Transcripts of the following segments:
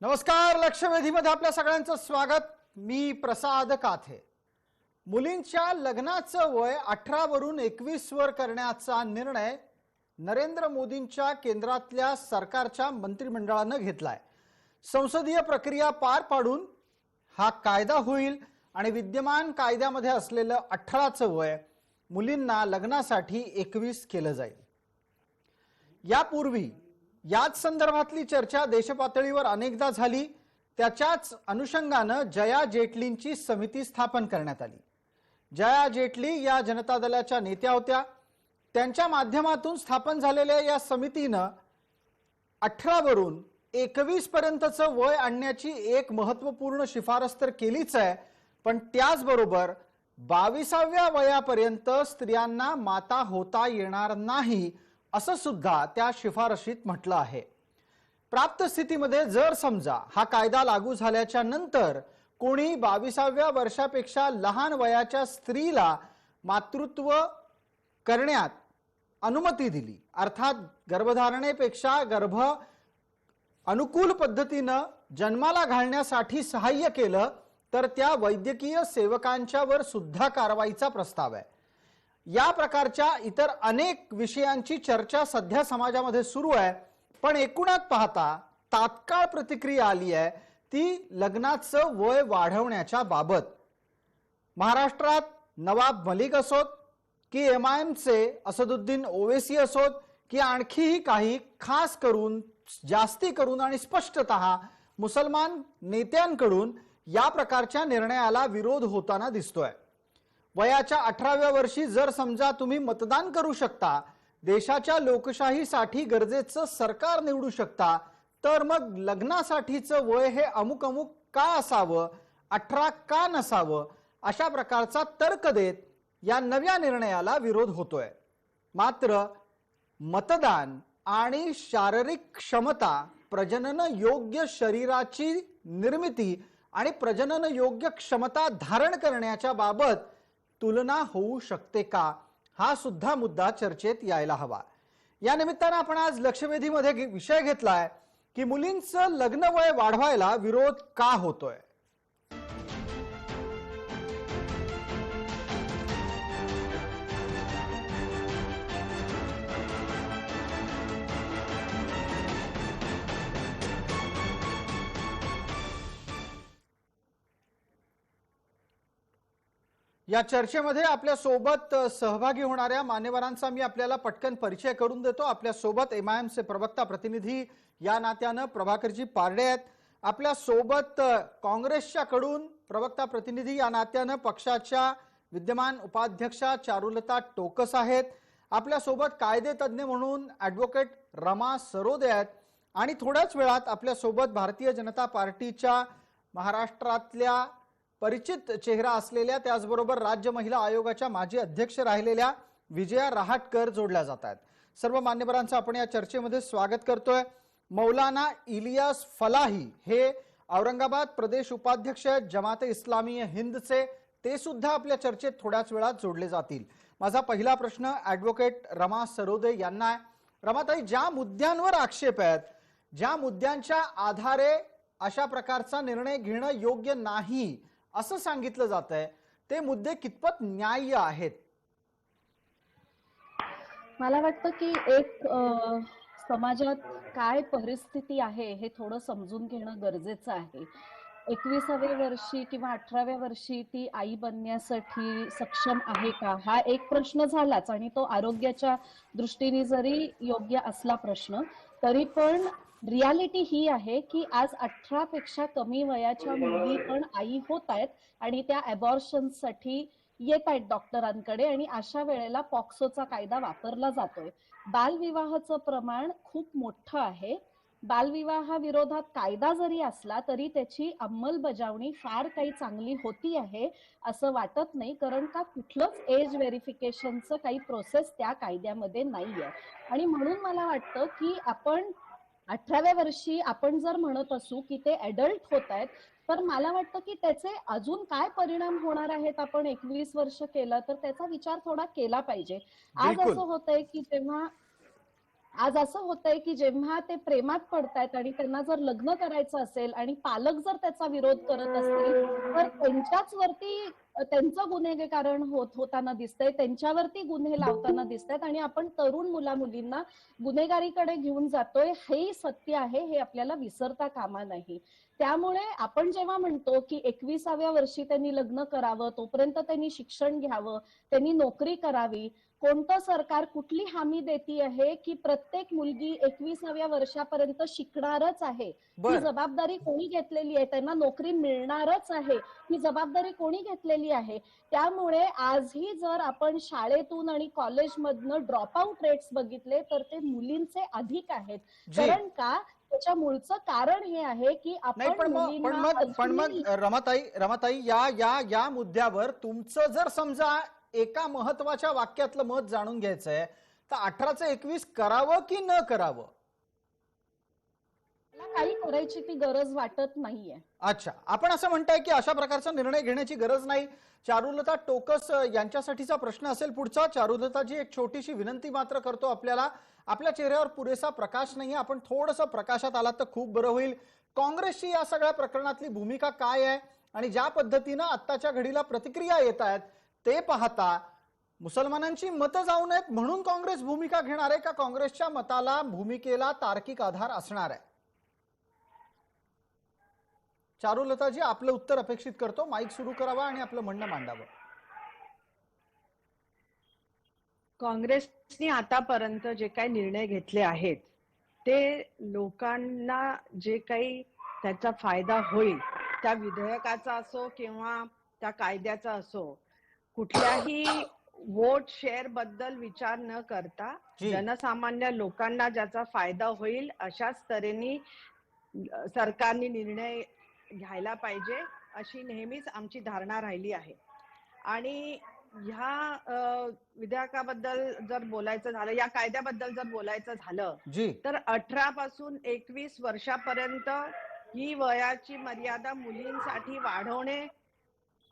नमस्कार. लक्षवेधीमध्ये आपल्या सगळ्यांचं स्वागत. मी प्रसाद काथे. मुलींच्या लग्नाचं वय 18 वरून 21 वर करण्याचा निर्णय नरेंद्र मोदींच्या केंद्रातल्या सरकारच्या मंत्रिमंडळानं घेतलाय. संसदीय प्रक्रिया पार पाडून हा कायदा होईल आणि विद्यमान कायद्यामध्ये असलेलं 18चं वय मुलींना लग्नासाठी 21 केलं जाईल. यापूर्वी याच संदर्भातली चर्चा देशपातळीवर अनेकदा झाली. त्याच्याच अनुषंगानं जया जेटलींची समिती स्थापन करण्यात आली. जया जेटली या जनता दलाच्या नेत्या होत्या. त्यांच्या माध्यमातून स्थापन झालेल्या या समितीनं 18 वरून 21 पर्यंतचं वय आणण्याची एक महत्त्वपूर्ण शिफारस तर केलीच आहे, पण त्याचबरोबर 22व्या वयापर्यंत स्त्रियांना माता होता येणार नाही असं सुद्धा त्या शिफारशीत म्हटलं आहे. प्राप्त स्थितीमध्ये जर समजा हा कायदा लागू झाल्याच्या नंतर कोणी 22व्या वर्षापेक्षा लहान वयाच्या स्त्रीला मातृत्व करण्यात अनुमती दिली, अर्थात गर्भधारणेपेक्षा गर्भ अनुकूल पद्धतीनं जन्माला घालण्यासाठी सहाय्य केलं, तर त्या वैद्यकीय सेवकांच्या वर सुद्धा कारवाईचा प्रस्ताव आहे. या प्रकारच्या इतर अनेक विषयांची चर्चा सध्या समाजामध्ये सुरू आहे. पण एकूणात पाहता तात्काळ प्रतिक्रिया आली आहे ती लग्नाचं वय वाढवण्याच्या बाबत. महाराष्ट्रात नवाब मलिक असोत की MIMचे असदुद्दीन ओवैसी असोत की आणखीही काही, खास करून जास्ती करून आणि स्पष्टतः मुसलमान नेत्यांकडून या प्रकारच्या निर्णयाला विरोध होताना दिसतोय. वयाच्या 18व्या वर्षी जर समजा तुम्ही मतदान करू शकता, देशाच्या लोकशाहीसाठी गरजेचं सरकार निवडू शकता, तर मग लग्नासाठीचं वय हे अमुक अमुक का असावं, 18 का नसावं, अशा प्रकारचा तर्क देत या नव्या निर्णयाला विरोध होतोय. मात्र मतदान आणि शारीरिक क्षमता, प्रजनन योग्य शरीराची निर्मिती आणि प्रजनन योग्य क्षमता धारण करण्याच्या बाबत तुलना होऊ शकते का, हा सुद्धा मुद्दा चर्चेत यायला हवा. या निमित्तानं आपण आज लक्षवेधीमध्ये विषय घेतलाय की मुलींचं लग्न वय वाढवायला विरोध का होतोय. या चर्चेमध्ये आपल्या सोबत सहभागी होणाऱ्या मान्यवरांचा मी आपल्याला पटकन परिचय करून देतो. आपल्या सोबत MIMचे प्रवक्ता प्रतिनिधी या नात्यानं प्रभाकरजी पारडे आहेत. आपल्या सोबत काँग्रेसच्या कडून प्रवक्ता प्रतिनिधी या नात्यानं पक्षाच्या विद्यमान उपाध्यक्षा चारुलता टोकस आहेत. आपल्या सोबत कायदे तज्ञ म्हणून ॲडव्होकेट रमा सरोदे आहेत. आणि थोड्याच वेळात आपल्या सोबत भारतीय जनता पार्टीच्या महाराष्ट्रातल्या परिचित चेहरा असलेल्या, त्याचबरोबर राज्य महिला आयोगाच्या माजी अध्यक्ष राहिलेल्या विजया रहाटकर जोडल्या जात आहेत. सर्व मान्यवरांचं आपण या चर्चेमध्ये स्वागत करतोय. मौलाना इलियास फलाही हे औरंगाबाद प्रदेश उपाध्यक्ष जमाते इस्लामी हिंदचे, ते सुद्धा आपल्या चर्चेत थोड्याच वेळात जोडले जातील. माझा पहिला प्रश्न ॲडव्होकेट रमा सरोदे यांना आहे. रमाताई, ज्या मुद्द्यांवर आक्षेप आहेत, ज्या मुद्द्यांच्या आधारे अशा प्रकारचा निर्णय घेणं योग्य नाही असं सांगितलं जातंय, ते मुद्दे कितपत न्याय्य आहेत? मला वाटतं की एक समाजात काय परिस्थिती आहे हे थोडं समजून घेणं गरजेचं आहे. 21व्या वर्षी किंवा 18व्या वर्षी ती आई बनण्यासाठी सक्षम आहे का, हा एक प्रश्न झालाच. आणि तो आरोग्याच्या दृष्टीने जरी योग्य असला प्रश्न, तरी पण रियालिटी ही आहे की आज 18 पेक्षा कमी वयाच्या मुली पण आई होत आहेत आणि त्या अबॉर्शनसाठी येत आहेत डॉक्टरांकडे. आणि अशा वेळेला पॉक्सोचा कायदा वापरला जातोय. बालविवाहाचं प्रमाण खूप मोठं आहे. बालविवाहा विरोधात कायदा जरी असला तरी त्याची अंमलबजावणी फार काही चांगली होती आहे असं वाटत नाही, कारण का कुठलंच एज व्हेरिफिकेशनचं काही प्रोसेस त्या कायद्यामध्ये नाहीये. आणि म्हणून मला वाटतं की आपण 18व्या वर्षी आपण जर म्हणत असू की ते ऍडल्ट होत आहेत, तर मला वाटतं की त्याचे अजून काय परिणाम होणार आहेत, आपण 21 वर्ष केलं तर त्याचा विचार थोडा केला पाहिजे. आज असं होतंय की जेव्हा आज असं होतंय की जेव्हा ते प्रेमात पडतायत आणि त्यांना जर लग्न करायचं असेल आणि पालक जर त्याचा विरोध करत असतील तर त्यांच्याच वरती त्यांचं गुन्हेगारण होताना दिसतंय, त्यांच्यावरती गुन्हे लावताना दिसतायत आणि आपण तरुण मुला मुलींना गुन्हेगारीकडे घेऊन जातोय. हे सत्य आहे, हे आपल्याला विसरता कामा नाही. त्यामुळे आपण जेव्हा म्हणतो की 21व्या वर्षी त्यांनी लग्न करावं, तोपर्यंत त्यांनी शिक्षण घ्यावं, त्यांनी नोकरी करावी, कोणतं सरकार कुठली हमी देती आहे की प्रत्येक मुलगी 21व्या वर्षापर्यंत शिकणारच आहे, ही बर. जबाबदारी कोणी घेतलेली आहे, त्यांना नोकरी मिळणारच आहे, ही जबाबदारी कोणी घेतलेली आहे. त्यामुळे आजही जर आपण शाळेतून आणि कॉलेजमधनं ड्रॉप आउट रेट्स बघितले तर ते मुलींचे अधिक आहेत. जी. कारण का? त्याच्या मूळचं कारण हे आहे की नाही, आपण पण मग पण मुलींना मग पण मग अजूनही रमाताई या या या मुद्द्यावर तुमचं जर समजा एका महत्वाच्या वाक्यातलं मत जाणून घ्यायचंय तर 18चं 21 करावं की न करावं? मला काही करायची ती गरज वाटत नाहीये. अच्छा, आपण असं म्हणताय की अशा प्रकारचा निर्णय घेण्याची गरज नाही. चारुलता टोकस यांच्यासाठीचा प्रश्न असेल पुढचा. चारुलताजी, एक छोटीशी विनंती मात्र करतो आपल्याला. आपल्या चेहऱ्यावर पुरेसा प्रकाश नाही, आपण थोडंसं प्रकाशात आलात तर खूप बरं होईल. काँग्रेसची या सगळ्या प्रकरणातली भूमिका काय आहे आणि ज्या पद्धतीनं आत्ताच्या घडीला प्रतिक्रिया येत आहेत ते पाहता मुसलमानांची मतं जाऊ नयेत म्हणून काँग्रेस भूमिका घेणार आहे का काँग्रेसच्या मताला, भूमिकेला तार्किक आधार असणार आहे? चारुलताजी, आपलं उत्तर अपेक्षित करतो. माईक सुरू करावा आणि आपलं म्हणणं मांडावं. काँग्रेसने आतापर्यंत जे काही निर्णय घेतले आहेत ते लोकांना जे काही त्याचा फायदा होईल, त्या विधेयकाचा असो किंवा त्या कायद्याचा असो, कुठल्याही वोट शेअर बद्दल विचार न करता जी. जनसामान्य लोकांना ज्याचा फायदा होईल अशाच तऱ्हेने सरकारने निर्णय घ्यायला पाहिजे, अशी नेहमीच आमची धारणा राहिली आहे. आणि ह्या विधेयकाबद्दल जर बोलायचं झालं, या कायद्याबद्दल जर बोलायचं झालं जी. तर 18 पासून 21 वर्षापर्यंत ही वयाची मर्यादा मुलींसाठी वाढवणे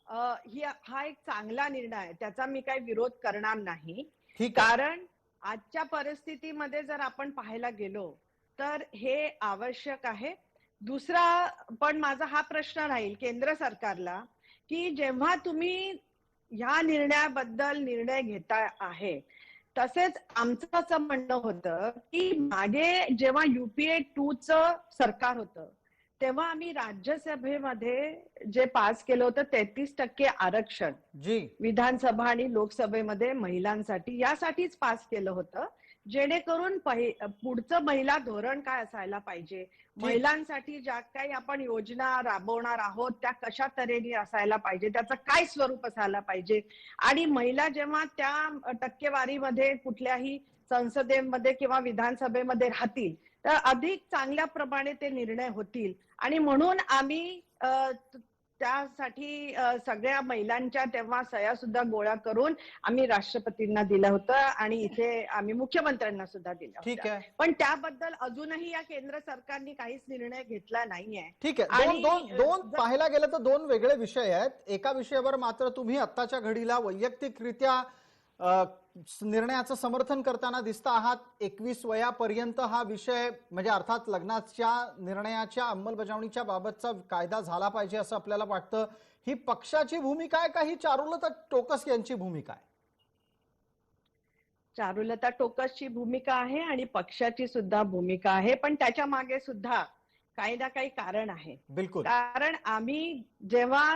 हा एक चांगला निर्णय आहे, त्याचा मी काही विरोध करणार नाही. ठीक आहे. कारण आजच्या परिस्थितीमध्ये जर आपण पाहायला गेलो तर हे आवश्यक आहे. दुसरा पण माझा हा प्रश्न राहील केंद्र सरकारला की जेव्हा तुम्ही ह्या निर्णयाबद्दल निर्णय घेता आहे, तसेच आमचं असं म्हणणं होतं की मागे जेव्हा UPA 2चं सरकार होतं तेव्हा आम्ही राज्यसभेमध्ये जे पास केलं होतं 33% आरक्षण जी. विधानसभा आणि लोकसभेमध्ये महिलांसाठी, यासाठीच पास केलं होतं, जेणेकरून पुढचं महिला धोरण काय असायला पाहिजे, महिलांसाठी ज्या काही आपण योजना राबवणार आहोत त्या कशा तऱ्हेने असायला पाहिजे, त्याचं काय स्वरूप असायला पाहिजे, आणि महिला जेव्हा त्या टक्केवारीमध्ये कुठल्याही संसदेमध्ये किंवा विधानसभेमध्ये राहतील तर अधिक चांगल्या प्रमाणे ते निर्णय होतील. आणि म्हणून आम्ही त्यासाठी सगळ्या महिलांच्या तेव्हा सह्या सुद्धा गोळा करून आम्ही राष्ट्रपतींना दिलं होतं आणि इथे आम्ही मुख्यमंत्र्यांना सुद्धा दिलं ठीक होतं. आहे. पण त्याबद्दल अजूनही या केंद्र सरकारने काहीच निर्णय घेतला नाहीये. ठीक आहे. आणि दोन पाहायला गेलं तर दोन वेगळे विषय आहेत. एका विषयावर मात्र तुम्ही आत्ताच्या घडीला वैयक्तिकरित्या निर्णयाचं समर्थन करताना दिसता आहात. 21 वयापर्यंत हा विषय म्हणजे अर्थात लग्नाच्या निर्णयाच्या अंमलबजावणीच्या बाबतचा कायदा झाला पाहिजे असं आपल्याला वाटतं. ही पक्षाची भूमिका आहे का ही चारुलता टोकस यांची भूमिका आहे? चारुलता टोकसची भूमिका आहे आणि पक्षाची सुद्धा भूमिका आहे, पण त्याच्या मागे सुद्धा काही ना काही कारण आहे. बिलकुल. कारण आम्ही जेव्हा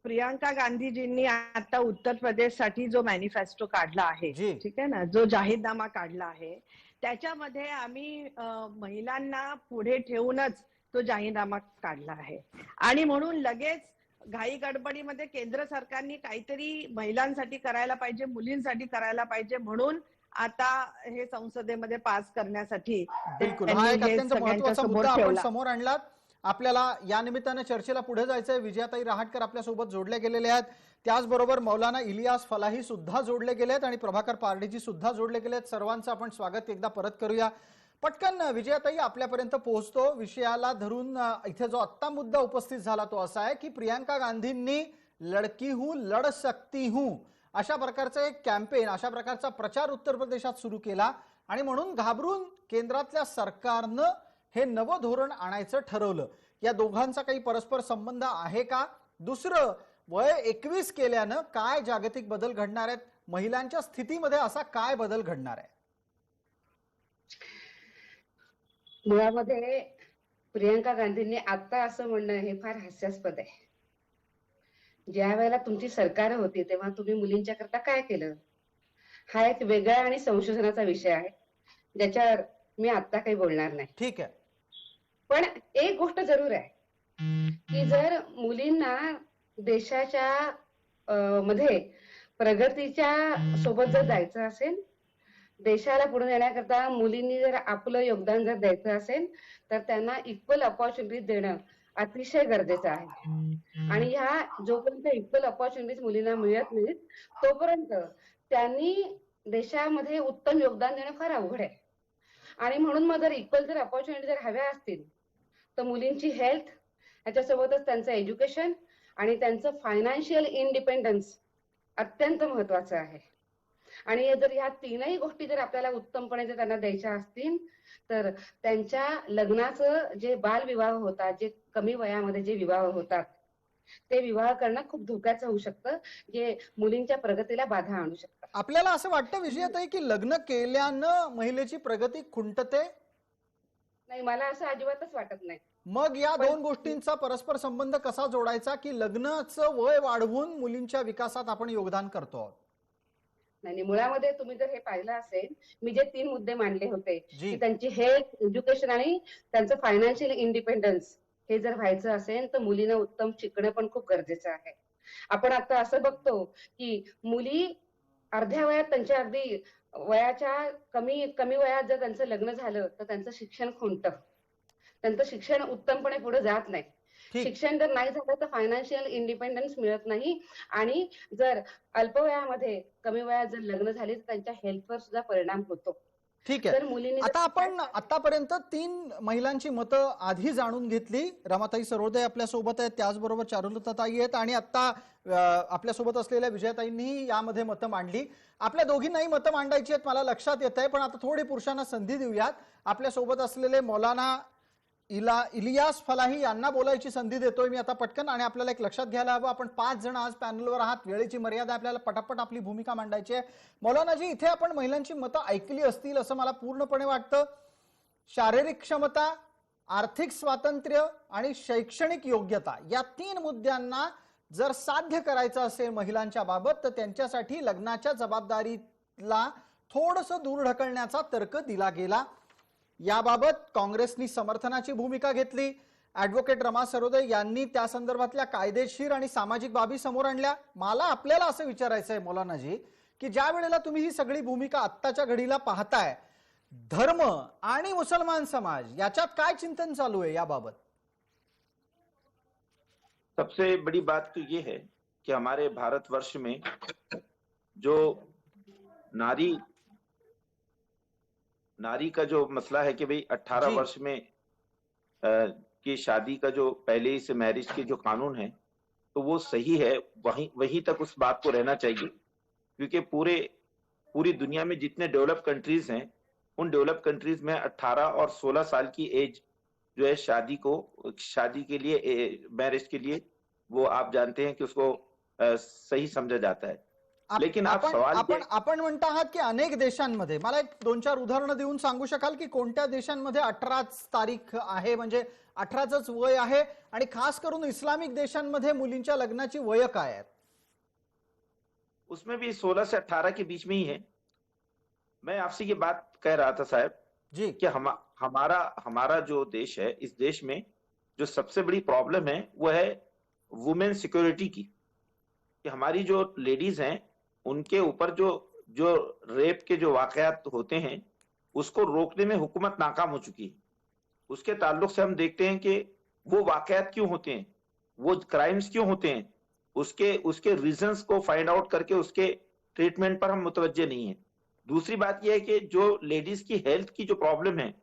प्रियंका गांधीजींनी आता उत्तर प्रदेशसाठी जो मॅनिफेस्टो काढला आहे, जी. ठीक आहे ना, जो जाहीरनामा काढला आहे, त्याच्यामध्ये आम्ही महिलांना पुढे ठेवूनच तो जाहीरनामा काढला आहे. आणि म्हणून लगेच घाई गडबडीमध्ये केंद्र सरकारने काहीतरी महिलांसाठी करायला पाहिजे, मुलींसाठी करायला पाहिजे म्हणून आता हे संसदेमध्ये पास करण्यासाठी बिलकुल, हा त्यांनी एक हे अत्यंत सगळ्यांच्या महत्त्वाचा समोर मुद्दा आपण ठेवला. समोर आणलात. आपल्याला या निमित्ताने चर्चेला पुढे जायचंय. विजयाताई रहाटकर आपल्या सोबत जोडले गेलेले आहेत. त्याचबरोबर मौलाना इलियास फलाही सुद्धा जोडले गेले आहेत आणि प्रभाकर पारडीजी सुद्धा जोडले गेले आहेत. सर्वांचं आपण स्वागत एकदा परत करूया. पटकन विजयाताई आपल्यापर्यंत पोहोचतो. विषयाला धरून इथे जो आत्ता मुद्दा उपस्थित झाला तो असा आहे की प्रियंका गांधींनी लडकी हूं लढ सकती हूं अशा प्रकारचं एक कॅम्पेन, अशा प्रकारचा प्रचार उत्तर प्रदेशात सुरू केला आणि म्हणून घाबरून केंद्रातल्या सरकारनं हे नवं धोरण आणायचं ठरवलं. या दोघांचा काही परस्पर संबंध आहे का? दुसरं, वय 21 केल्यानं काय जागतिक बदल घडणार आहेत? महिलांच्या स्थितीमध्ये असा काय बदल घडणार आहे? मुळामध्ये प्रियंका गांधींनी आता असं म्हणणं हे फार हास्यास्पद आहे. ज्या वेळेला तुमची सरकार होती तेव्हा तुम्ही मुलींच्या करता काय केलं, हा एक वेगळा आणि संशोधनाचा विषय आहे, ज्याच्यावर मी आता काही बोलणार नाही. ठीक आहे. पण एक गोष्ट जरूर आहे की जर मुलींना देशाच्या मध्ये प्रगतीच्या सोबत जर जायचं असेल, देशाला पुढे नेण्याकरता मुलींनी जर आपलं योगदान जर द्यायचं असेल, तर त्यांना इक्वल अपॉर्च्युनिटीज देणं अतिशय गरजेचं आहे. आणि ह्या जोपर्यंत इक्वल अपॉर्च्युनिटीज मुलींना मिळत नाहीत तोपर्यंत त्यांनी देशामध्ये उत्तम योगदान देणं फार अवघड आहे. आणि म्हणून मग जर इक्वल जर अपॉर्च्युनिटी जर हव्या असतील तर मुलींची हेल्थ, याच्यासोबतच त्यांचं एज्युकेशन आणि त्यांचं फायनान्शियल इंडिपेंडन्स अत्यंत महत्वाचं आहे. आणि जर ह्या तीनही गोष्टी जर आपल्याला उत्तमपणे जर त्यांना द्यायच्या असतील तर त्यांच्या लग्नाचं जे बालविवाह होतात, जे कमी वयामध्ये जे विवाह होतात, ते विवाह करणं खूप धोक्याचं होऊ शकतं, जे मुलींच्या प्रगतीला बाधा आणू शकतं. आपल्याला असं वाटतं विजयाताई की लग्न केल्यानं महिलेची प्रगती खुंटते? नाही, मला असं अजिबातच वाटत नाही. मग या दोन गोष्टींचा परस्पर संबंध कसा जोडायचा की लग्नाचं वय वाढवून मुलींच्या विकासात आपण योगदान करतो आहोत? नाही, मुळामध्ये तुम्ही जर हे पाहिलं असेल, मी जे 3 मुद्दे मांडले होते जी. की त्यांची हेल्थ, एज्युकेशन आणि त्यांचं फायनान्शियल इंडिपेंडन्स हे जर व्हायचं असेल तर मुलीनं उत्तम शिकणं पण खूप गरजेचं आहे. आपण आता असं बघतो की मुली अर्ध्या वयात, त्यांच्या अगदी वयाच्या कमी वयात जर त्यांचं लग्न झालं तर त्यांचं शिक्षण खुंटतं, त्यांचं शिक्षण उत्तमपणे पुढे जात नाही. ठीक. शिक्षण जर नाही झालं तर फायनान्शियल इंडिपेंडन्स मिळत नाही. आणि जर अल्पवयामध्ये कमी वयात जर लग्न झाली तर त्यांच्या हेल्थवर सुद्धा परिणाम होतो. ठीक आहे. तर मुलींनी आता आपण आतापर्यंत 3 महिलांची मतं आधी जाणून घेतली. रमाताई सरोदे आपल्या सोबत आहेत, त्याचबरोबर चारुलताताई आहेत आणि आता आपल्या सोबत असलेल्या विजयाताईंनी यामध्ये मतं मांडली. आपल्या दोघींनाही मतं मांडायची आहेत मला लक्षात येत आहे, पण आता थोडी पुरुषांना संधी देऊयात. आपल्या सोबत असलेले मौलाना इलियास फलाही यांना बोलायची संधी देतोय मी आता पटकन. आणि आपल्याला एक लक्षात घ्यायला हवं, आपण 5 जण आज पॅनलवर आहात, वेळेची मर्यादा, आपल्याला पटापट आपली भूमिका मांडायची आहे. मौलानाजी, इथे आपण महिलांची मतं ऐकली असतील असं मला पूर्णपणे वाटतं. शारीरिक क्षमता, आर्थिक स्वातंत्र्य आणि शैक्षणिक योग्यता या 3 मुद्द्यांना जर साध्य करायचं असेल महिलांच्या बाबत तर त्यांच्यासाठी लग्नाच्या जबाबदारीला थोडंसं दूर ढकलण्याचा तर्क दिला गेला. याबाबत काँग्रेसनी समर्थनाची भूमिका घेतली. ॲडव्होकेट रमा सरोदे यांनी त्या संदर्भातल्या कायदेशीर आणि सामाजिक बाबी समोर आणल्या. मला आपल्याला असं विचारायचं आहे मौलानाजी की ज्या वेळेला तुम्ही ही सगळी भूमिका आत्ताच्या घडीला पाहताय, धर्म आणि मुसलमान समाज याच्यात काय चिंतन चालू आहे याबाबत? सबसे बड़ी बात तो ये है कि हमारे भारतवर्ष में जो नारी का जो मसला है कि भाई 18 जी। वर्ष में की शादी का जो पहले ही से मैरिज के जो कानून है तो वो सही है, वहीं तक उस बात को रहना चाहिए। क्योंकि पूरी दुनिया में जितने डेवलप कंट्रीज हैं उन डेवलप कंट्रीज में 18 और 16 साल की एज जो है शादी के लिए, मैरिज के लिए, वो आप जानते हैं कि उसको सही समझा जाता है। लेकिन आप सवाल आपण म्हणता आहात की अनेक देशांमध्ये, मला एक 2-4 उदाहरणं देऊन सांगू शकाल की कोणत्या देशांमध्ये 18 तारीख आहे, म्हणजे 18च वय आहे? आणि खास करून इस्लामिक देशांमध्ये मुलींच्या लग्नाची वय काय आहेत? उसमें भी 16 से 18 के बीच में ही है। मैं आपसे ये बात कह रहा था साहब जी कि हमारा जो देश है, इस देश में जो सबसे बड़ी प्रॉब्लम है वो है वुमेन सिक्योरिटी की। कि हमारी जो लेडीज हैं उनके ऊपर जो रेप के जो वाकयात होते हैं उसको रोकने में हुकूमत नाकाम हो चुकी है। उसके ताल्लुक से हम देखते हैं कि वो वाकयात क्यों होते हैं, वो क्राइम्स क्यों होते हैं, उसके रीजंस को फाइंड आउट करके उसके ट्रीटमेंट पर हम मुतवज्जे नहीं है। दूसरी बात यह है कि जो लेडीज की हेल्थ की जो प्रॉब्लम है,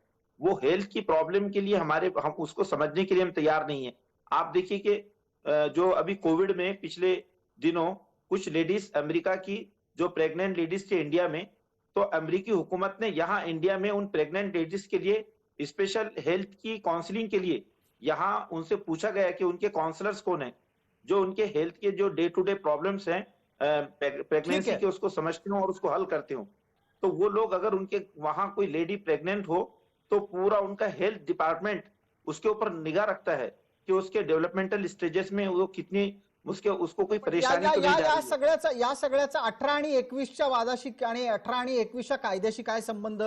वो हेल्थ की प्रॉब्लम के लिए हम उसको समझने के लिए हम तैयार नहीं है। आप देखिए कि जो अभी कोविड में पिछले दिनों कुछ लेडीज अमेरिका की जो प्रेग्नेंट लेडीज थे इंडिया में, तो अमेरिकी हुकूमत ने यहाँ इंडिया में उन प्रेग्नेंट लेडीज के लिए स्पेशल हेल्थ की काउंसलिंग के लिए यहाँ उनसे पूछा गया कि उनके काउंसलर्स कौन है जो उनके हेल्थ के जो डे टू डे प्रॉब्लम्स हैं प्रेगनेंसी के उसको समझते हो और उसको हल करते हो। तो वो लोग अगर उनके वहां कोई लेडी प्रेग्नेंट हो तो पूरा उनका हेल्थ डिपार्टमेंट उसके ऊपर निगाह रखता है कि उसके डेव्हलपमेंटल स्टेजेस में वो कितनी उसको कोई परेशानी तो नहीं जा रही है। या सगळ्याचा 18 आणि 21च्या वादाशी आणि 18 आणि 21च्या कायद्याशी काय संबंध?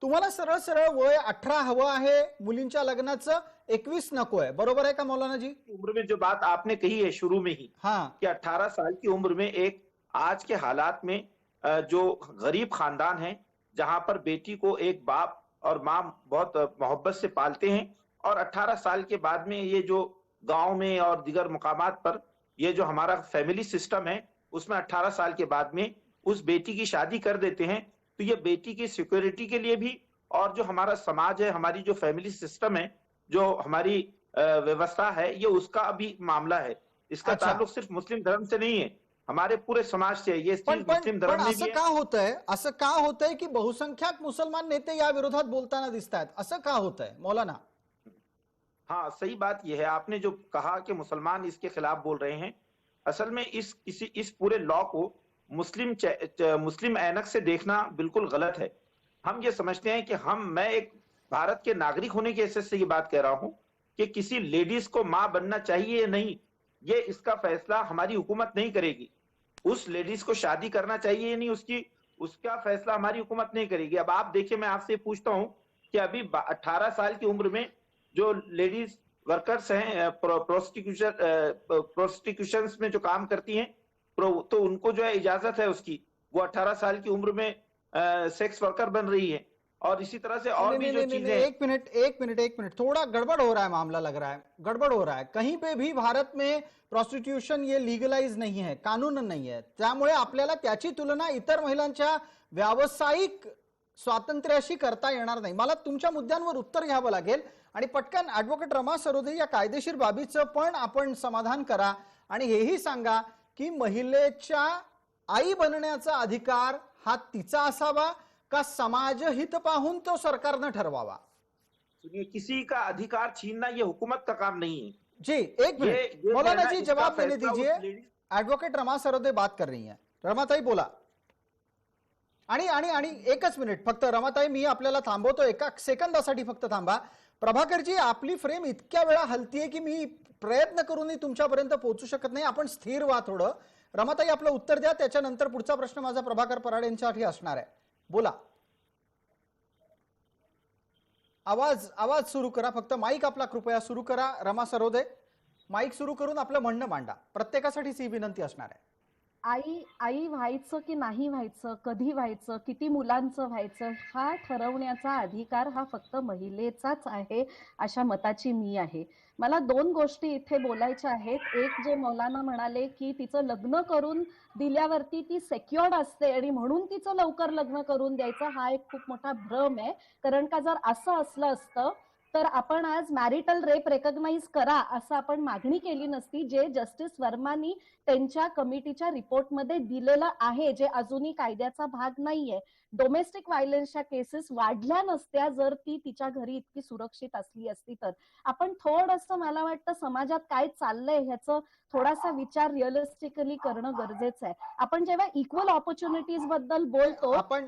तुम्हाला सरळ सरळ वय 18 हवं आहे मुलींच्या लग्नाचं, 21 नको आहे, बरोबर आहे का मौलाना जी? उम्र में जो बात आपने कही है शुरू में ही हाँ कि 18 साल की उम्र में एक आज के हालात में जो गरीब खानदान है जहां पर बेटी को एक बाप और माँ बहुत मोहब्बत से पालते हैं और 18 साल के बाद में ये जो गांव में और दीगर मुकामात पर ये जो हमारा फैमिली सिस्टम है उसमें 18 साल के बाद में उस बेटी की शादी कर देते हैं, तो ये बेटी की सिक्योरिटी के लिए भी और जो हमारा समाज है, हमारी जो फैमिली सिस्टम है, जो हमारी व्यवस्था है, ये उसका भी मामला है। इसका अच्छा। ताल्लुक सिर्फ मुस्लिम धर्म से नहीं है, हमारे पूरे समाज से है। ये पण चीज पण मुस्लिम पण धर्म में असं भी का है। होतंय, असं का होतंय की बहुसंख्याक मुसलमान नेते या विरोधात बोलताना दिसतात, असं का होतंय मौलाना? हाँ, सही बात यह है, आपने जो कहा कि मुसलमान इसके खिलाफ बोल रहे हैं। असल में इस पूरे लॉ को मुस्लिम ऐनक से देखना बिल्कुल गलत है। हम ये समझते हैं कि मैं एक भारत के नागरिक होने के हैसियत से ये बात कह रहा हूं कि किसी लेडीज को मां बनना चाहिए या नहीं, ये इसका फैसला हमारी हुकूमत नहीं करेगी। उस लेडीज को शादी करना चाहिए या नहीं, उसका फैसला हमारी हुकूमत नहीं करेगी। अब आप देखिए, मैं आपसे पूछता हूं कि अभी 18 साल की उम्र में जो लेडीज वर्कर्स हैं, प्रोस्टिट्यूशन में जो काम करती हैं, तो उनको जो है इजाजत है उसकी, वो 18 साल की उम्र में सेक्स वर्कर बन रही है। और इसी तरह से और भी जो चीजें। एक मिनट, थोड़ा गड़बड़ हो रहा है, मामला लग रहा है गड़बड़ हो रहा है। कहीं पे भी भारत में प्रॉस्टिट्यूशन ये लीगलाइज नहीं है, कानून नाही आहे, त्यामुळे आपल्याला त्याची तुलना इतर महिलांच्या व्यावसायिक स्वातंत्र्याशी करता येणार नाही। मला तुमच्या मुद्द्यांवर उत्तर घ्यावं लागेल आणि पटकन ॲडव्होकेट रमा सरोदे या कायदेशीर बाबीचं पण आपण समाधान करा आणि हेही सांगा की महिलेच्या आई बनण्याचा अधिकार हा तिचा असावा का समाज हित पाहून तो सरकारने ठरवावा? सुनिए, किसी का अधिकार छीनना ये हुकूमत का काम नहीं है जी। एक मिनट मौलाना जी, जवाब देने दीजिए। एडवोकेट रमा सरोदे बात कर रही हैं। रमाताई बोला। आणि आणि आणि एकच मिनिट फक्त रमाताई, मी आपल्याला थांबवतो, एका सेकंदासाठी फक्त थांबा। प्रभाकरजी, आपली फ्रेम इतक्या वेळा हलतीये की मी प्रयत्न करूनही तुमच्यापर्यंत पोहोचू शकत नाही, आपण स्थिर व्हा थोडं। रमाताई, आपलं उत्तर द्या, त्याच्यानंतर पुढचा प्रश्न माझा प्रभाकर पराड यांच्यासाठी असणार आहे। बोला, आवाज सुरू करा, फक्त माईक आपला कृपया सुरू करा। रमा सरोदे, माईक सुरू करून आपलं म्हणणं मांडा, प्रत्येकासाठीच ही विनंती असणार आहे। आई व्हायचं की नाही व्हायचं, कधी व्हायचं, किती मुलांचं व्हायचं, हा ठरवण्याचा अधिकार हा फक्त महिलेचाच आहे, अशा मताची मी आहे। मला दोन गोष्टी इथे बोलायच्या आहेत। एक, जे मौलाना म्हणाले की तिचं लग्न करून दिल्यावरती ती सेक्युअर्ड असते आणि म्हणून तिचं लवकर लग्न करून द्यायचं, हा एक खूप मोठा भ्रम आहे। कारण का जर असं असलं असतं तर आपण आज मॅरिटल रेप रेकॉग्नाइज करा असं आपण मागणी केली नसती, जे जस्टिस वर्मानी त्यांच्या कमिटीच्या रिपोर्टमध्ये दिलेलं आहे, जे अजूनही कायद्याचा भाग नाहीये। डोमेस्टिक व्हायलन्सच्या केसेस वाढल्या नसत्या जर ती तिच्या घरी इतकी सुरक्षित असली असती तर। आपण थोडंसं, मला वाटतं, समाजात काय चाललंय ह्याचं थोडासा विचार रिअलिस्टिकली करणं गरजेचं आहे। आपण जेव्हा इक्वल ऑपॉर्च्युनिटीज बद्दल बोलतो, आपण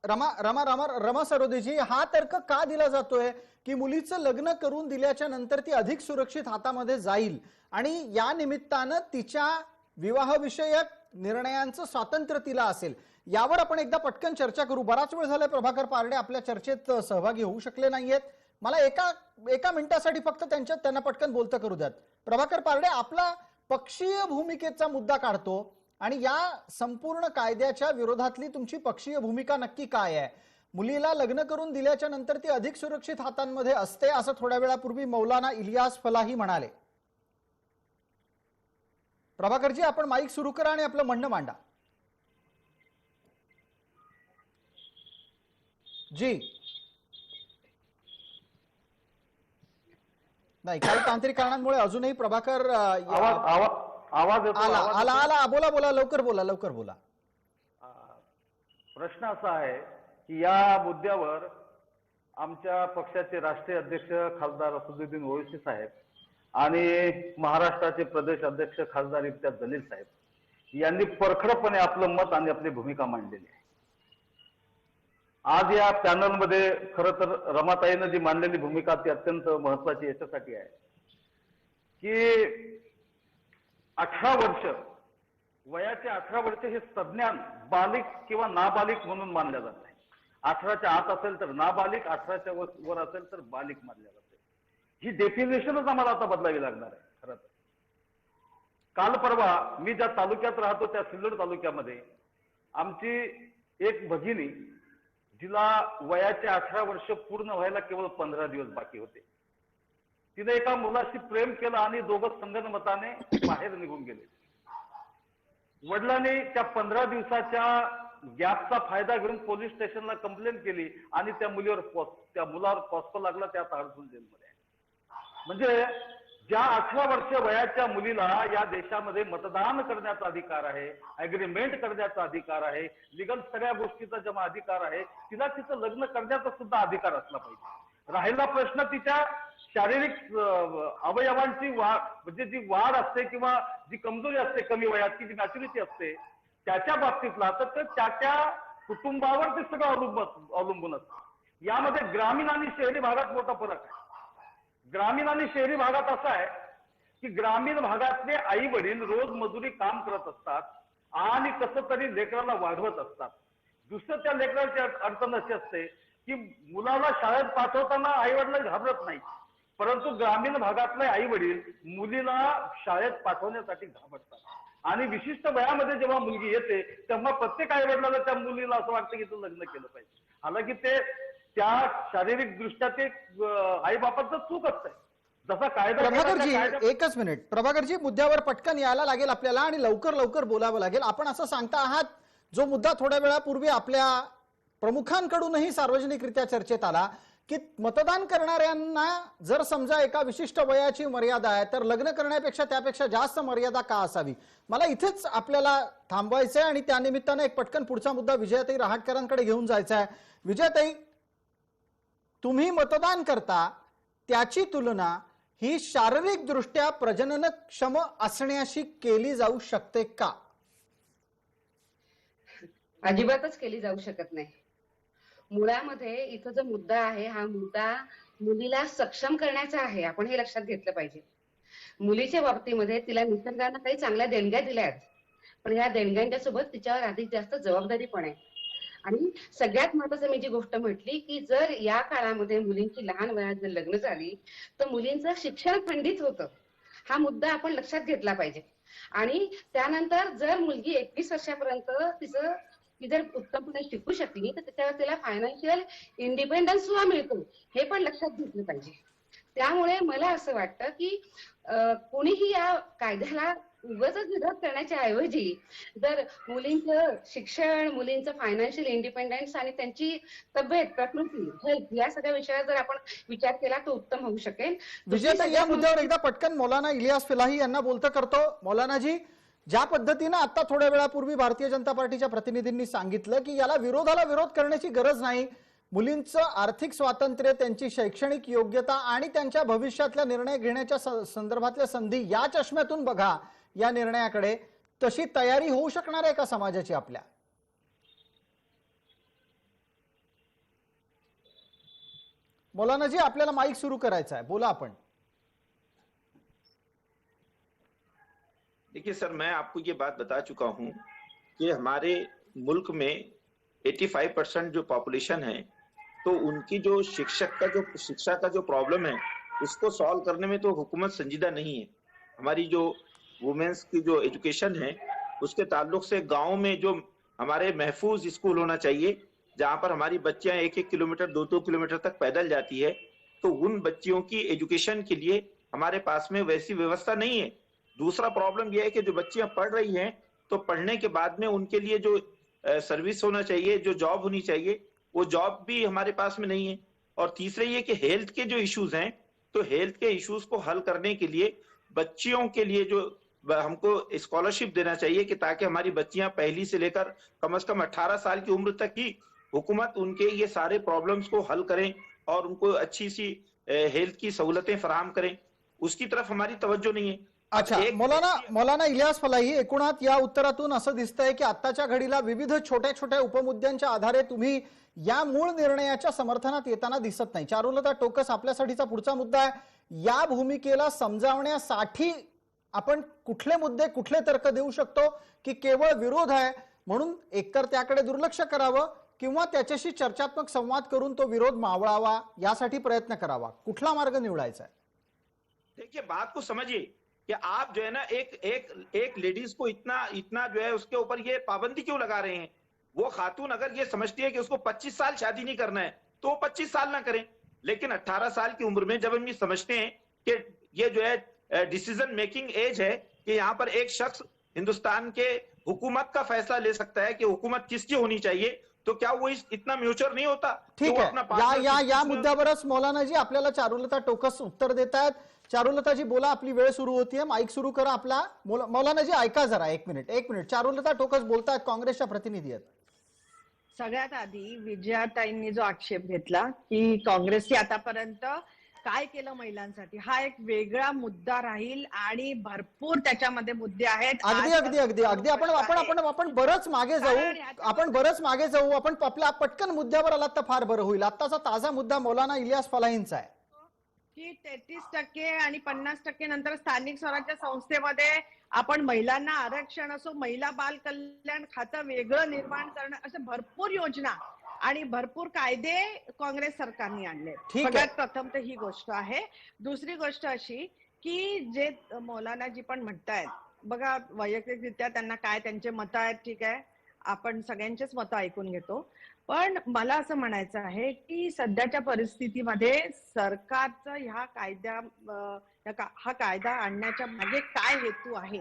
रमा सरोदेजी, हा तर्क का दिला जातोय की मुलीचं लग्न करून दिल्याच्या नंतर ती अधिक सुरक्षित हातामध्ये जाईल आणि या निमित्तानं तिच्या विवाहविषयक निर्णयांचं स्वातंत्र्य तिला असेल? यावर आपण एकदा पटकन चर्चा करू। बराच वेळ झालाय प्रभाकर पारडे आपल्या चर्चेत सहभागी होऊ शकले नाहीयेत। मला एका मिनिटासाठी फक्त त्यांना पटकन बोलतं करू द्यात। प्रभाकर पारडे, आपला पक्षीय भूमिकेचा मुद्दा काढतो आणि या संपूर्ण कायद्याच्या विरोधातली तुमची पक्षीय भूमिका नक्की काय आहे? मुलीला लग्न करून दिल्याच्या नंतर ती अधिक सुरक्षित हातांमध्ये असते असं थोड्या वेळापूर्वी मौलाना इलियास फलाही म्हणाले। प्रभाकरजी, आपण माईक सुरू करा आणि आपलं म्हणणं मांडा। जी, नाही, काही तांत्रिक कारणांमुळे अजूनही प्रभाकर आवाज येतो? आला, बोला, लवकर बोला। प्रश्न असा आहे की या मुद्द्यावर आमच्या पक्षाचे राष्ट्रीय अध्यक्ष खासदार असदुद्दीन ओवैसी साहेब आणि महाराष्ट्राचे प्रदेश अध्यक्ष खासदार इम्तियाज जलील साहेब यांनी परखडपणे आपलं मत आणि आपली भूमिका मांडलेली आहे. आज या पॅनलमध्ये खरं तर रमाताईनं जी मांडलेली भूमिका ती अत्यंत महत्वाची याच्यासाठी आहे की 18 वर्ष वयाचे 18 वर्ष हे संज्ञान बालिक किंवा नाबालिक म्हणून मानल्या जात नाही. 18च्या आत असेल तर नाबालिक, 18च्या वर असेल तर बालिक मानल्या जाते. ही डेफिनेशनच आम्हाला आता बदलावी लागणार आहे. खरं तर काल परवा मी ज्या तालुक्यात राहतो त्या सिल्लोड तालुक्यामध्ये आमची एक भगिनी जिला वयाचे 18 वर्ष पूर्ण व्हायला केवळ 15 दिवस बाकी होते, तिने एका मुलाशी प्रेम केलं आणि दोघं संगनमताने बाहेर निघून गेले. वडिलांनी त्या 15 दिवसाच्या गॅपचा फायदा घेऊन पोलीस स्टेशनला कंप्लेंट केली आणि त्या मुलावर पॉस्को लागला, त्यात अडकून जेलमध्ये. म्हणजे ज्या 18 वर्ष वयाच्या मुलीला या देशामध्ये मतदान करण्याचा अधिकार आहे, अग्रीमेंट करण्याचा अधिकार आहे, लिगल सगळ्या गोष्टीचा जेव्हा अधिकार आहे, तिला तिचं लग्न करण्याचा सुद्धा अधिकार असला पाहिजे. राहिला प्रश्न तिच्या शारीरिक अवयवांची वाढ, म्हणजे जी वाढ असते किंवा जी कमजोरी असते कमी वयात, की जी मॅच्युरिटी असते त्याच्या बाबतीतला, तर त्या कुटुंबावर ते सगळं अवलंबून असतं. यामध्ये ग्रामीण आणि शहरी भागात मोठा फरक आहे. ग्रामीण आणि शहरी भागात असा आहे की ग्रामीण भागातले आई वडील रोज मजुरी काम करत असतात आणि कसं तरी लेकराला वाढवत असतात. दुसरं त्या लेकराची अडचण अशी असते की मुलाला शाळेत पाठवताना आई वडील घाबरत नाही, परंतु ग्रामीण भागातले आई वडील मुलीला शाळेत पाठवण्यासाठी घाबरतात. आणि विशिष्ट वयामध्ये जेव्हा मुलगी येते तेव्हा प्रत्येक आई वडिलांना त्या मुलीला असं वाटतं की तू लग्न केलं पाहिजे. हालाकी ते त्या शारीरिक दृष्ट्या ते आई बापाचं चूक असते. जसा कायदा प्रभाकरजी एकच मिनिट, प्रभाकरजी मुद्द्यावर पटकन यायला लागेल आपल्याला आणि लवकर बोलावं लागेल. आपण असं सांगता आहात जो मुद्दा थोड्या वेळापूर्वी आपल्या प्रमुखांकडूनही सार्वजनिकरित्या चर्चेत आला की मतदान करणाऱ्यांना जर समजा एका विशिष्ट वयाची मर्यादा आहे तर लग्न करण्यापेक्षा त्यापेक्षा जास्त मर्यादा का असावी. मला इथेच आपल्याला थांबवायचं आहे आणि त्यानिमित्तानं एक पटकन पुढचा मुद्दा विजयाताई रहाटकरांकडे घेऊन जायचा आहे. विजयाताई, तुम्ही मतदान करता त्याची तुलना ही शारीरिक दृष्ट्या प्रजननक्षम असण्याशी केली जाऊ शकते का? अजिबातच केली जाऊ शकत नाही. मुळामध्ये इथं जो मुद्दा आहे हा मुद्दा मुलीला सक्षम करण्याचा आहे. आपण हे लक्षात घेतलं पाहिजे. मुलीच्या बाबतीमध्ये तिला निसर्गानं काही चांगल्या देणग्या दिल्या आहेत, पण या देणग्यांच्या सोबत तिच्यावर अधिक जास्त जबाबदारी पण आहे. आणि सगळ्यात महत्त्वाचं मी जी गोष्ट म्हटली की जर या काळामध्ये मुलींची लहान वयात जर लग्न झाली तर मुलींचं शिक्षण खंडित होतं. हा मुद्दा आपण लक्षात घेतला पाहिजे. आणि त्यानंतर जर मुलगी 21 वर्षापर्यंत ती जर उत्तमपणे शिकू शकली तर त्याच्यावर तिला फायनान्शियल इंडिपेंडन्स सुद्धा मिळतो, हे पण लक्षात घेतलं पाहिजे. त्यामुळे मला असं वाटतं की कोणीही या कायद्याला उगाच विरोध करण्याच्या ऐवजी जर मुलींचं शिक्षण, मुलींचं फायनान्शियल इंडिपेंडन्स आणि त्यांची तब्येत, प्रकृती, हेल्थ या सगळ्या विषयावर जर आपण विचार केला तर उत्तम होऊ शकेल. विजयाताई, या मुद्द्यावर एकदा पटकन मौलाना इलियास फिलाही यांना बोलतं करतो. मौलानाजी, ज्या पद्धतीनं आता थोड्या वेळापूर्वी भारतीय जनता पार्टीच्या प्रतिनिधींनी सांगितलं की याला विरोध करण्याची गरज नाही, मुलींचं आर्थिक स्वातंत्र्य, त्यांची शैक्षणिक योग्यता आणि त्यांच्या भविष्यातल्या निर्णय घेण्याच्या संदर्भातल्या संधी या चष्म्यातून बघा या निर्णयाकडे, तशी तयारी होऊ शकणार आहे का समाजाची आपल्या? मौलानाजी, आपल्याला माईक सुरू करायचा आहे, बोला आपण. देखिए सर, मैं आपको ये बात बता चुका हूं कि हमारे मुल्क में 85% जो पॉपुलेशन है, तो उनकी जो शिक्षा का जो प्रॉब्लम है उसको सॉल्व करने में तो हुकूमत संजीदा नहीं है. हमारी जो वुमेन्स की जो एजुकेशन है उसके ताल्लुक से गांव में जो हमारे महफूज स्कूल होना चाहिए, जहां पर हमारी बच्चियां 1-1 किलोमीटर 2-2 किलोमीटर तक पैदल जाती है, तो उन बच्चियों की एजुकेशन के लिए हमारे पास में वैसी व्यवस्था नहीं है. दूसरा प्रॉब्लम यह है कि जो बच्चियां पढ़ रही हैं तो पढ़ने के बाद में उनके लिए जो सर्विस होना चाहिए, जो जॉब होनी चाहिए, वो जॉब भी हमारे पास में नहीं है. और तीसरे ये कि हेल्थ के जो इश्यूज हैं, तो हेल्थ के इश्यूज को हल करने के लिए बच्चियों के लिए जो हमको स्कॉलरशिप देना चाहिए कि ताकि हमारी बच्चियां पहली से लेकर कम से कम 18 साल की उम्र तक की हुकूमत उनके ये सारे प्रॉब्लम्स को हल करें और उनको अच्छी सी हेल्थ की सहूलतें फराहम करें, उसकी तरफ हमारी तवज्जो नहीं है। अच्छा, मौलाना इलियास फलाही, एकूणात या उत्तरातून असं दिसतंय की आत्ताच्या घडीला विविध छोट्या छोट्या उपमुद्द्यांच्या आधारे तुम्ही या मूळ निर्णयाच्या समर्थनात येताना दिसत नाही। चारुलता टोकस, आपल्यासाठीचा पुढचा मुद्दा आहे, या भूमिकेला समजावण्यासाठी आपण कुठले मुद्दे, कुठले तर्क देऊ शकतो की केवळ विरोध आहे म्हणून एकतर त्याकडे दुर्लक्ष करावं किंवा त्याच्याशी चर्चात्मक संवाद करून तो विरोध मावळावा, यासाठी प्रयत्न करावा, कुठला मार्ग निवडायचा है? देखिए, बात को समझिए कि आप जो है ना एक लेडीज को इतना जो है उसके ऊपर ये पाबंदी क्यों लगा रहे हैं? वो खातून अगर ये समझती है कि उसको 25 साल शादी नहीं करना है तो वो 25 साल ना करें, लेकिन 18 साल की उम्र में जब हम ये समझते हैं कि ये जो है डिसीजन मेकिंग एज है कि यहाँ पर एक शख्स हिंदुस्तान के हुकूमत का फैसला ले सकता है कि हुकूमत किसकी होनी चाहिए, तो क्या वो इतना म्यूचर नहीं होता? ठीक है, या मुद्द्यावरच मौलानाजी आपल्याला चारुलता टोकस उत्तर देत आहेत। चारुलताजी बोला, आपली वेळ सुरू होतीये, माईक सुरू करा आपला। मौलानाजी ऐका जरा, एक मिनिट। चारुलता टोकस बोलतायत, काँग्रेसच्या प्रतिनिधी आहेत। सगळ्यात आधी विजयाताईंनी जो आक्षेप घेतला की काँग्रेसची आतापर्यंत काय केलं महिलांसाठी, हा एक वेगळा मुद्दा राहील आणि भरपूर त्याच्यामध्ये मुद्दे आहेत। अगदी आपण बरंच मागे जाऊ, आपण आपल्या पटकन मुद्द्यावर आलात तर फार बरं होईल। आताचा ताजा मुद्दा मौलाना इलियास फलाहींचा आहे की 33% आणि 50% नंतर स्थानिक स्वराज्य संस्थेमध्ये आपण महिलांना आरक्षण असो, महिला बाल कल्याण खातं वेगळं निर्माण करणं, अशा भरपूर योजना आणि भरपूर कायदे काँग्रेस सरकारने आणले। सगळ्यात प्रथम तर ही गोष्ट आहे। दुसरी गोष्ट अशी की जे मौलानाजी पण म्हणतायत, बघा वैयक्तिकरित्या त्यांना काय त्यांचे मत आहेत, ठीक आहे, आपण सगळ्यांचेच मतं ऐकून घेतो, पण मला असं म्हणायचं आहे की सध्याच्या परिस्थितीमध्ये सरकारचं हा कायदा आणण्याच्या मागे काय हेतू आहे,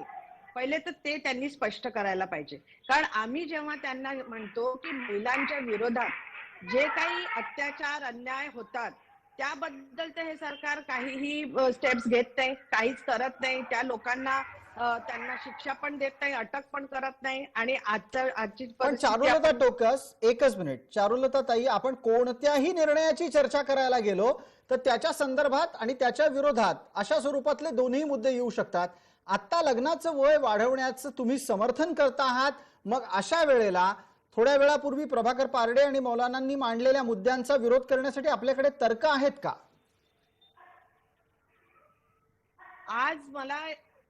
पहिले तर ते त्यांनी स्पष्ट करायला पाहिजे। कारण आम्ही जेव्हा त्यांना म्हणतो की महिलांच्या विरोधात जे काही अत्याचार अन्याय होतात त्याबद्दल तर हे सरकार काहीही स्टेप्स घेत नाही, काहीच करत नाही, त्या लोकांना त्यांना शिक्षा पण देत नाही, अटक पण करत नाही। आणि आजची पण चारुलता टोकस, एकच मिनिट, चारुलता ताई, आपण कोणत्याही निर्णयाची चर्चा करायला गेलो तर त्याच्या संदर्भात आणि त्याच्या विरोधात अशा स्वरूपातले दोन्ही मुद्दे येऊ शकतात। आता लग्नाचं वय वाढवण्याचं तुम्ही समर्थन करता आहात, मग अशा वेळेला थोड्या वेळापूर्वी प्रभाकर पारडे आणि मौलानांनी मांडलेल्या मुद्द्यांचा विरोध करण्यासाठी आपल्याकडे तर्क आहेत का? आज मला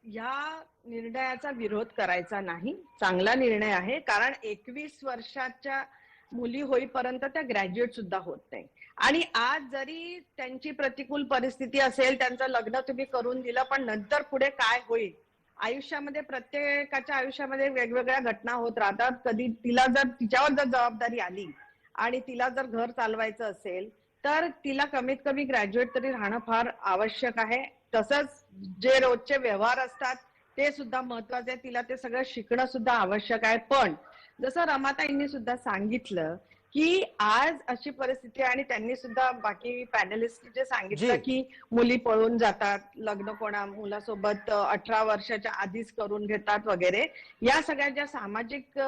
या निर्णयाचा विरोध करायचा नाही, चांगला निर्णय आहे। कारण 21 वर्षाच्या मुली होईपर्यंत त्या ग्रॅज्युएट सुद्धा होत नाही, आणि आज जरी त्यांची प्रतिकूल परिस्थिती असेल, त्यांचं लग्न तुम्ही करून दिलं, पण नंतर पुढे काय होईल आयुष्यामध्ये, प्रत्येकाच्या आयुष्यामध्ये वेगवेगळ्या घटना होत राहतात। कधी तिच्यावर जर जबाबदारी आली आणि तिला जर घर चालवायचं असेल तर तिला कमीत कमी ग्रॅज्युएट तरी राहणं फार आवश्यक आहे। तसंच जे रोजचे व्यवहार असतात ते सुद्धा महत्वाचे आहे, तिला ते सगळं शिकणं सुद्धा आवश्यक आहे। पण जसं रमाताईंनी सुद्धा सांगितलं की आज अशी परिस्थिती आहे, आणि त्यांनी सुद्धा बाकी पॅनलिस्ट जे सांगितलं की मुली पळून जातात, लग्न मुलासोबत 18 वर्षाच्या आधीच करून घेतात वगैरे, या सगळ्या ज्या सामाजिक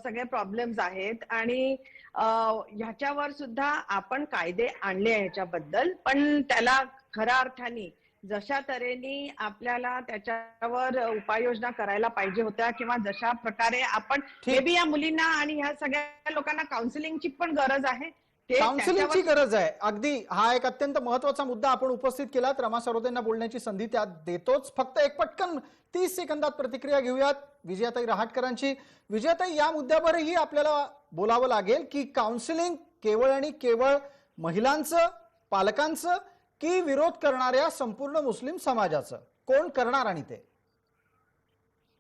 सगळे प्रॉब्लेम्स आहेत, आणि ह्याच्यावर सुद्धा आपण कायदे आणले ह्याच्याबद्दल, पण त्याला खऱ्या अर्थाने जशा तऱ्हेने आपल्याला त्याच्यावर उपाययोजना करायला पाहिजे होत्या, किंवा जशा प्रकारे आपण मेबी या मुलींना आणि ह्या सगळ्या लोकांना काउन्सिलिंगची पण गरज आहे, काउन्सिलिंगची गरज आहे। अगदी हा एक अत्यंत महत्वाचा मुद्दा आपण उपस्थित केलात। रमा सरोदेंना बोलण्याची संधी त्यात देतोच, फक्त एक पटकन 30 सेकंदात प्रतिक्रिया घेऊयात विजयाताई रहाटकरांची। विजयाताई, या मुद्द्यावरही आपल्याला बोलावं लागेल की काउन्सिलिंग केवळ आणि केवळ महिलांचं, पालकांचं की विरोध करणाऱ्या संपूर्ण मुस्लिम समाजाचं, कोण करणार? आणि ते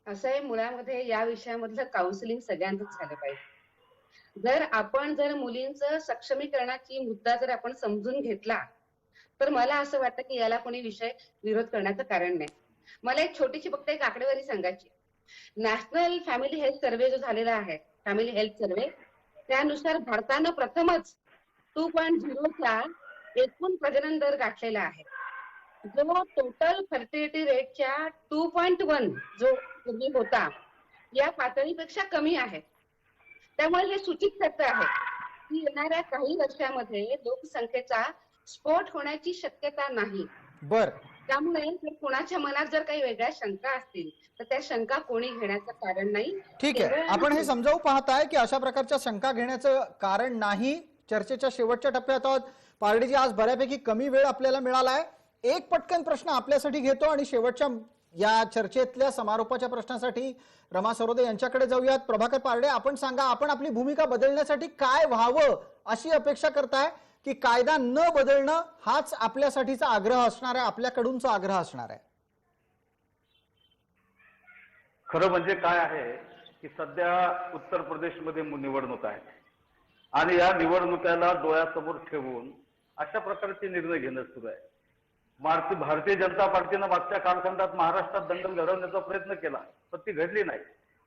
असं आहे, मुळामध्ये या विषयामधलं काउन्सिलिंग सगळ्यांचंच झालं पाहिजे। जर मुलींचं सक्षमीकरणाची मुद्दा जर आपण समजून घेतला तर मला असं वाटतं की याला कोणी विरोध करण्याचं कारण नाही। मला एक छोटीशी फक्त एक आकडेवारी सांगायची। नॅशनल फॅमिली हेल्थ सर्व्हे जो झालेला आहे, फॅमिली हेल्थ सर्व्हे, त्यानुसार भारतानं प्रथमच 2.0 चा एकूण प्रजनन दर गाठलेला आहे। जो टोटल फर्टिलिटी रेटच्या 2.1 जो पूर्वी होता या पातळीपेक्षा कमी आहे. त्यामुळे हे सूचित करत आहे की येणाऱ्या काही वर्षामध्ये लोकसंख्येचा स्फोट होण्याची शक्यता नाही. बर, त्यामुळे जर कोणाच्या मनात जर काही वेगळ्या शंका असतील तर त्या शंका कोणी घेण्याचं कारण नाही. ठीक आहे. केवळ आपण हे समजावू पाहताय की अशा प्रकारच्या शंका घेण्याचं कारण नाही. चर्चेच्या शेवटच्या टप्प्यात आहोत. पारडीजी, आज बऱ्यापैकी कमी वेळ आपल्याला मिळालाय. एक पटकन प्रश्न आपल्यासाठी घेतो आणि शेवटच्या या चर्चेतल्या समारोपाच्या प्रश्नासाठी रमा सरोदे यांच्याकडे जाऊयात. प्रभाकर पारडे, आपण सांगा, आपण आपली भूमिका बदलण्यासाठी काय व्हावं अशी अपेक्षा करताय की कायदा न बदलणं हाच आपल्यासाठीचा आग्रह असणार आहे, आपल्याकडूनचा आग्रह असणार आहे? खरं म्हणजे काय आहे की सध्या उत्तर प्रदेशमध्ये निवडणूक आहे आणि या निवडणुकाला डोळ्यासमोर ठेवून अशा प्रकारचे निर्णय घेणं सुरू आहे. भारतीय जनता पार्टीनं मागच्या कालखंडात महाराष्ट्रात दंगल घडवण्याचा प्रयत्न केला पण ती घडली नाही.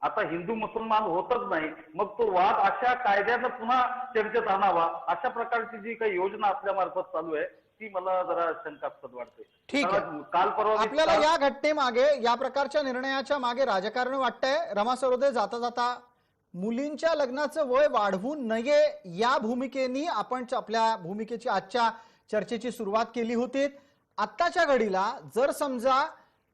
आता हिंदू मुसलमान होतच नाही, मग तो वाद अशा कायद्यानं पुन्हा चर्चेत आणावा अशा प्रकारची जी काही योजना आपल्या मार्फत चालू आहे ती मला जरा शंकास्पद वाटते. ठीक आहे. काल परवा आपल्याला या घटनेमागे, या प्रकारच्या निर्णयाच्या मागे राजकारण वाटतंय. रमा सरोदे, जाता जाता मुलींच्या लग्नाचं वय वाढवू नये या भूमिकेनी आपण आपल्या भूमिकेची आजच्या चर्चेची सुरुवात केली होती. आत्ताच्या घडीला जर समजा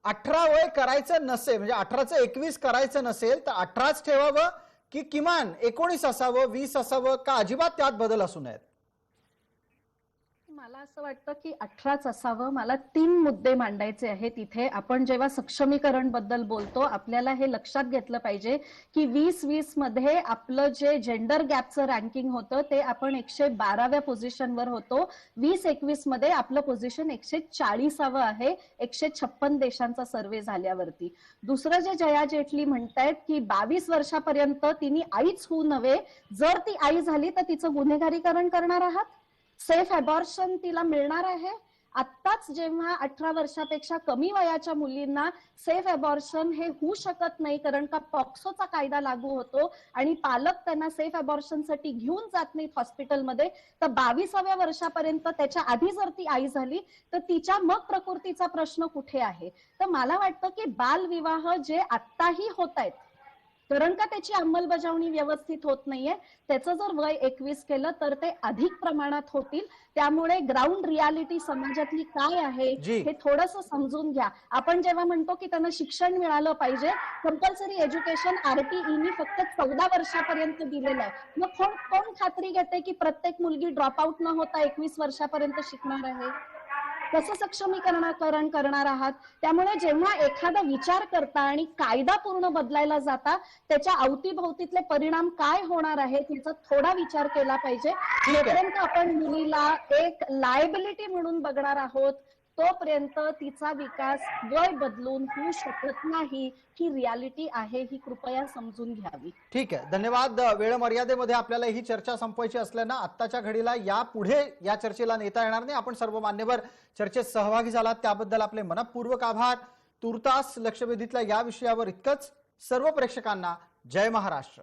18 वय करायचं नसेल, म्हणजे 18चं 21 करायचं नसेल तर 18च ठेवावं की किमान 19 असावं, 20 असावं, का अजिबात त्यात बदल असू नयेत? मला असं वाटतं की 18च असावं. मला 3 मुद्दे मांडायचे आहेत इथे. आपण जेव्हा सक्षमीकरण बद्दल बोलतो आपल्याला हे लक्षात घेतलं पाहिजे की 2020 मध्ये आपलं जे जेंडर गॅपचं रँकिंग होतं ते आपण 112व्या पोझिशनवर होतो. 2021 मध्ये आपलं पोझिशन 140वं आहे 156 देशांचा सर्व्हे झाल्यावरती. दुसरं जे जया जेटली म्हणतायत की 22 वर्षापर्यंत तिने आईच होऊ नये, जर ती आई झाली तर तिचं गुन्हेगारीकरण करणार आहात. सेफ अबॉर्शन तिला मिळणार आहे. आत्ताच जेव्हा 18 वर्षापेक्षा कमी वयाच्या मुलींना सेफ अबॉर्शन हे होऊ शकत नाही कारण का पॉक्सोचा कायदा लागू होतो आणि पालक त्यांना सेफ अबॉर्शनसाठी घेऊन जात नाहीत हॉस्पिटलमध्ये, तर 22व्या वर्षापर्यंत त्याच्या आधी जर ती आई झाली तर तिच्या मग प्रकृतीचा प्रश्न कुठे आहे? तर मला वाटतं की बालविवाह जे आत्ताही होत आहेत कारण का त्याची अंमलबजावणी व्यवस्थित होत नाहीये, त्याचं जर वय 21 केलं तर ते अधिक प्रमाणात होतील. त्यामुळे ग्राउंड रियालिटी समाजातली काय आहे हे थोडंसं समजून घ्या. आपण जेव्हा म्हणतो की त्यांना शिक्षण मिळालं पाहिजे, कंपल्सरी एज्युकेशन RTEनी फक्त 14 वर्षापर्यंत दिलेलं आहे. मग कोण खात्री घेते की प्रत्येक मुलगी ड्रॉपआउट न होता 21 वर्षापर्यंत शिकणार आहे? कसं सक्षमीकरण करणार आहात? त्यामुळे जेव्हा एखादा विचार करता आणि कायदा पूर्ण बदलायला जाता त्याच्या अवतीभोवतीतले परिणाम काय होणार आहेत याचा थोडा विचार केला पाहिजे. जोपर्यंत आपण मुलीला एक लायबिलिटी म्हणून बघणार आहोत तोपर्यंत तिचा विकास वय बदलून होऊ शकत नाही. ही रियालिटी आहे, ही कृपया समजून घ्यावी. ठीक आहे, धन्यवाद. वेळ मर्यादेमध्ये आपल्याला ही चर्चा संपवायची असल्यानं आत्ताच्या घडीला यापुढे या चर्चेला नेता येणार नाही. आपण सर्व मान्यवर चर्चेत सहभागी झालात त्याबद्दल आपले मनपूर्वक आभार. तुर्तास लक्षवेधीतल्या या विषयावर इतकंच. सर्व प्रेक्षकांना जय महाराष्ट्र.